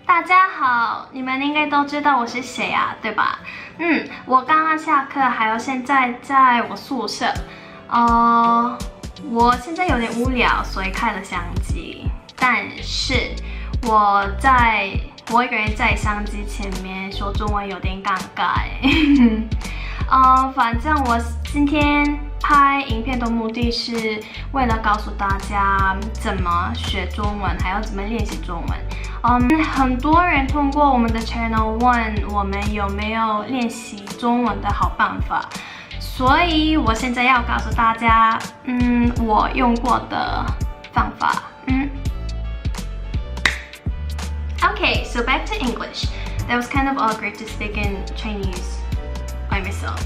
大家好，你们应该都知道我是谁啊，对吧？我刚刚下课，还有现在在我宿舍。我现在有点无聊，所以开了相机。但是我一个人在相机前面说中文有点尴尬反正我今天拍影片的目的是为了告诉大家怎么学中文，还要怎么练习中文。很多人通过我们的 channel 问我们有没有练习中文的好办法，所以我现在要告诉大家，我用过的方法。Okay, so back to English. That was kind of awkward to speak in Chinese by myself.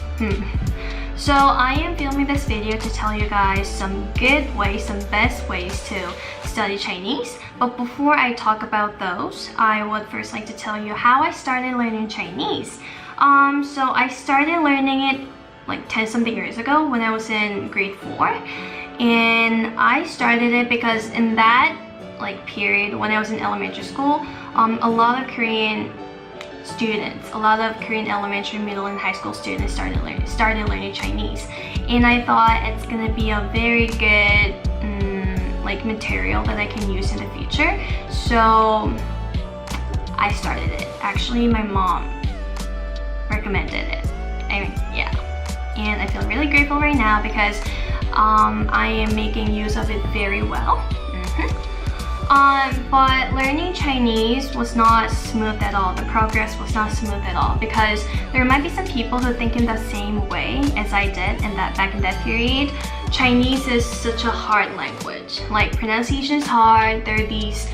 So I am filming this video to tell you guys some good ways, some best ways to study Chinese. But before I talk about those, I would first like to tell you how I started learning Chinese. So I started learning it like 10 something years ago when I was in grade 4. And I started it because in that period when I was in elementary school, a lot of Korean elementary, middle, and high school students started learning Chinese, and I thought it's gonna be a very good material that I can use in the future. So I started it. Actually, my mom recommended it. And I feel really grateful right now because I am making use of it very well. But learning Chinese was not smooth at all. The progress was not smooth at all because there might be some people who think in the same way as I did back in that period. Chinese is such a hard language. Pronunciation is hard. There are these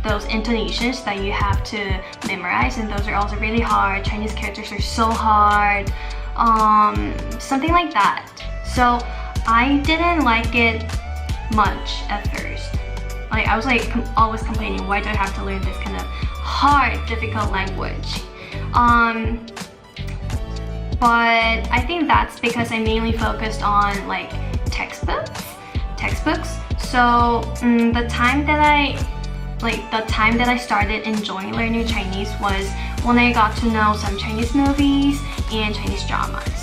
those intonations that you have to memorize, and those are also really hard. Chinese characters are so hard. Something like that. So I didn't like it much at first. I was always complaining, why do I have to learn this kind of hard, difficult language? But I think that's because I mainly focused on textbooks. So the time that I started enjoying learning Chinese was when I got to know some Chinese movies and Chinese dramas.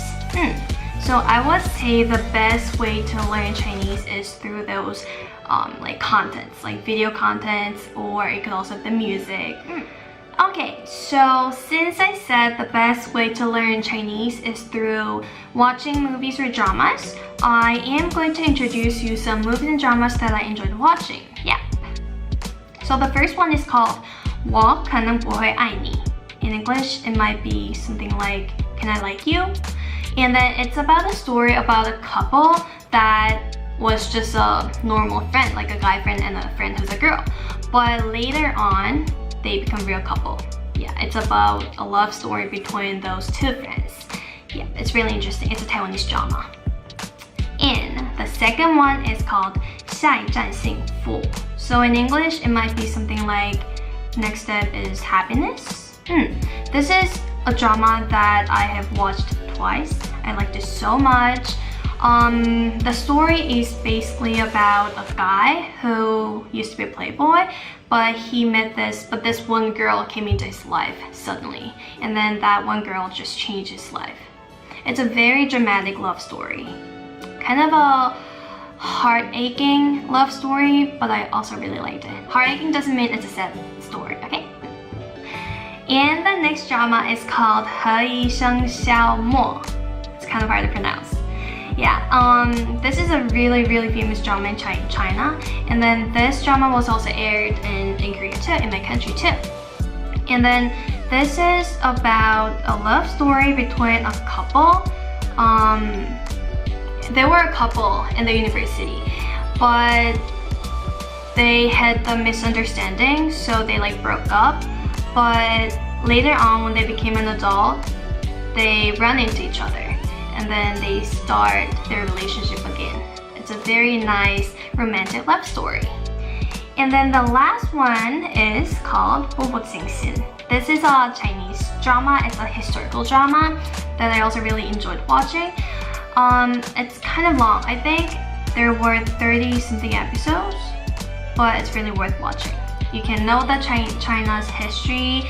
So I would say the best way to learn Chinese is through those contents, video contents, or it could also be music. Okay, so since I said the best way to learn Chinese is through watching movies or dramas, I am going to introduce you some movies and dramas that I enjoyed watching. Yeah. So the first one is called 我可能不会爱你. In English, it might be something like Can I Like You? And then it's about a story about a couple that was just a normal friend, like a guy friend and a friend who's a girl. But later on, they become a real couple. Yeah, it's about a love story between those two friends. Yeah, it's really interesting. It's a Taiwanese drama. And the second one is called 下一站幸福. So in English, it might be something like Next Step is Happiness. This is a drama that I have watched twice. I liked it so much. The story is basically about a guy who used to be a playboy, but this one girl came into his life suddenly, and then that one girl just changed his life. It's a very dramatic love story, kind of a heart-aching love story, but I also really liked it. Heart-aching doesn't mean it's a sad story, okay? And the next drama is called 何以笙箫默. It's kind of hard to pronounce. Yeah, this is a really famous drama in China, and then this drama was also aired in Korea too, in my country too. And then this is about a love story between a couple. They were a couple in the university, but they had the misunderstanding, so they broke up. But later on, when they became an adult, they run into each other, and then they start their relationship again. It's a very nice romantic love story. And then the last one is called 步步惊心. This is a Chinese drama. It's a historical drama that I also really enjoyed watching. It's kind of long. I think there were 30 something episodes, but it's really worth watching. you can know the China's history.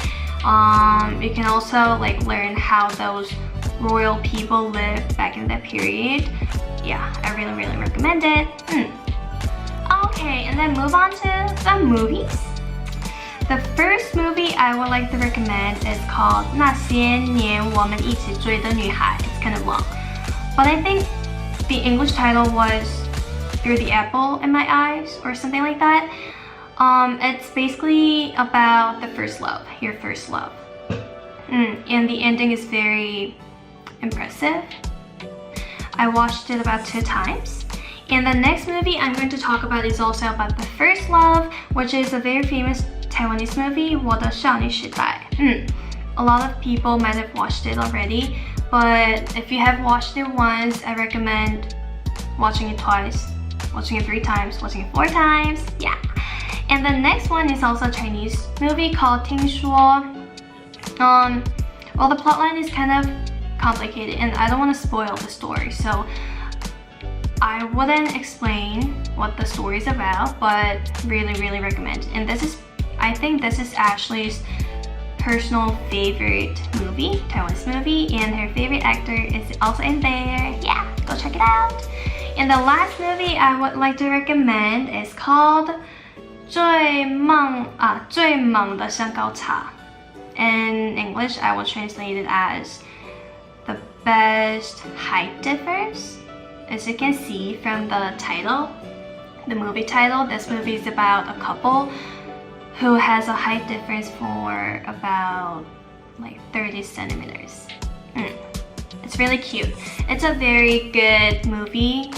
You can also like learn how those royal people lived back in that period. Yeah, I really recommend it. Okay, and then move on to the movies. The first movie I would like to recommend is called 那些年我们一起追的女孩. It's kind of long, but I think the English title was You're the Apple in My Eyes or something like that. It's basically about the first love, your first love. And the ending is very impressive. I watched it about 2 times. And the next movie I'm going to talk about is also about the first love, which is a very famous Taiwanese movie, 我的少女时代. A lot of people might have watched it already, but if you have watched it once, I recommend watching it twice, watching it 3 times, watching it 4 times. Yeah. And the next one is also a Chinese movie called 听说. Well, the plotline is kind of complicated and I don't want to spoil the story, so I wouldn't explain what the story is about, but really recommend it. And I think this is Ashley's personal favorite movie, Taiwanese movie, and her favorite actor is also in there. Yeah, go check it out. And the last movie I would like to recommend is called 最猛的香膏茶. In English, I will translate it as the best height difference. As you can see from the title, the movie title, this movie is about a couple who has a height difference for about like 30 centimeters. It's really cute. It's a very good movie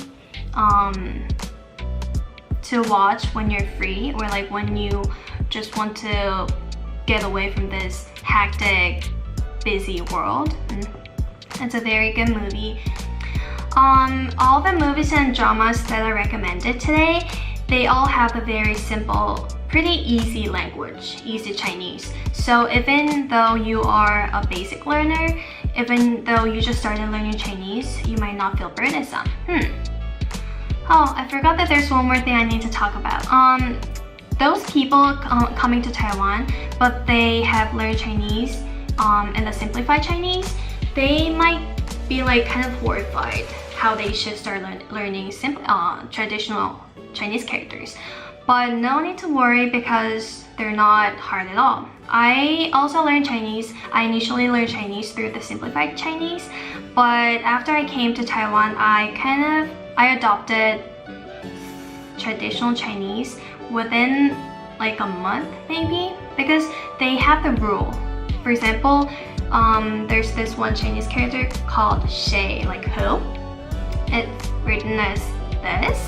to watch when you're free or like when you just want to get away from this hectic, busy world. It's a very good movie. All the movies and dramas that I recommended today, they all have a very simple, pretty easy language, easy Chinese. So even though you are a basic learner, even though you just started learning Chinese, you might not feel burdensome. Oh, I forgot that there's one more thing I need to talk about. Those people coming to Taiwan, but they have learned Chinese in the simplified Chinese, they might be like kind of horrified how they should start learning traditional Chinese characters. But no need to worry because they're not hard at all. I also learned Chinese. I initially learned Chinese through the simplified Chinese, but after I came to Taiwan, I adopted traditional Chinese within like a month maybe, because they have the rule. For example, there's this one Chinese character called Shay, like who. It's written as this.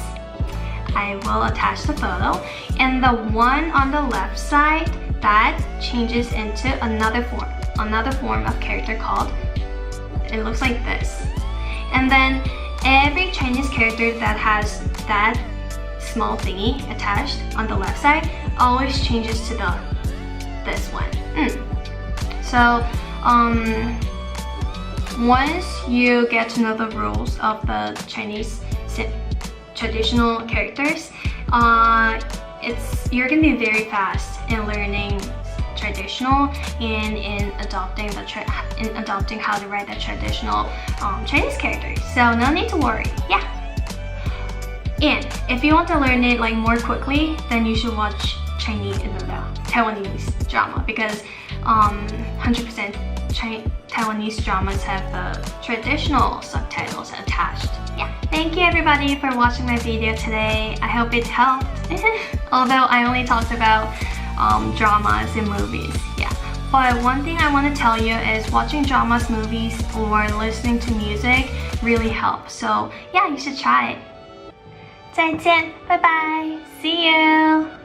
I will attach the photo. And the one on the left side, that changes into another form of character called, it looks like this. And then every Chinese character that has that small thingy attached on the left side always changes to this one. So once you get to know the rules of the Chinese traditional characters, you're gonna be very fast in learning traditional and in adopting how to write the traditional Chinese characters. So no need to worry. Yeah. And if you want to learn it like more quickly, then you should watch Taiwanese drama, because 100% Taiwanese dramas have the traditional subtitles attached. Yeah. Thank you everybody for watching my video today. I hope it helped. Although I only talked about dramas and movies. Yeah. But one thing I want to tell you is watching dramas, movies, or listening to music really helps. So yeah, you should try it. 再见，拜拜，see you.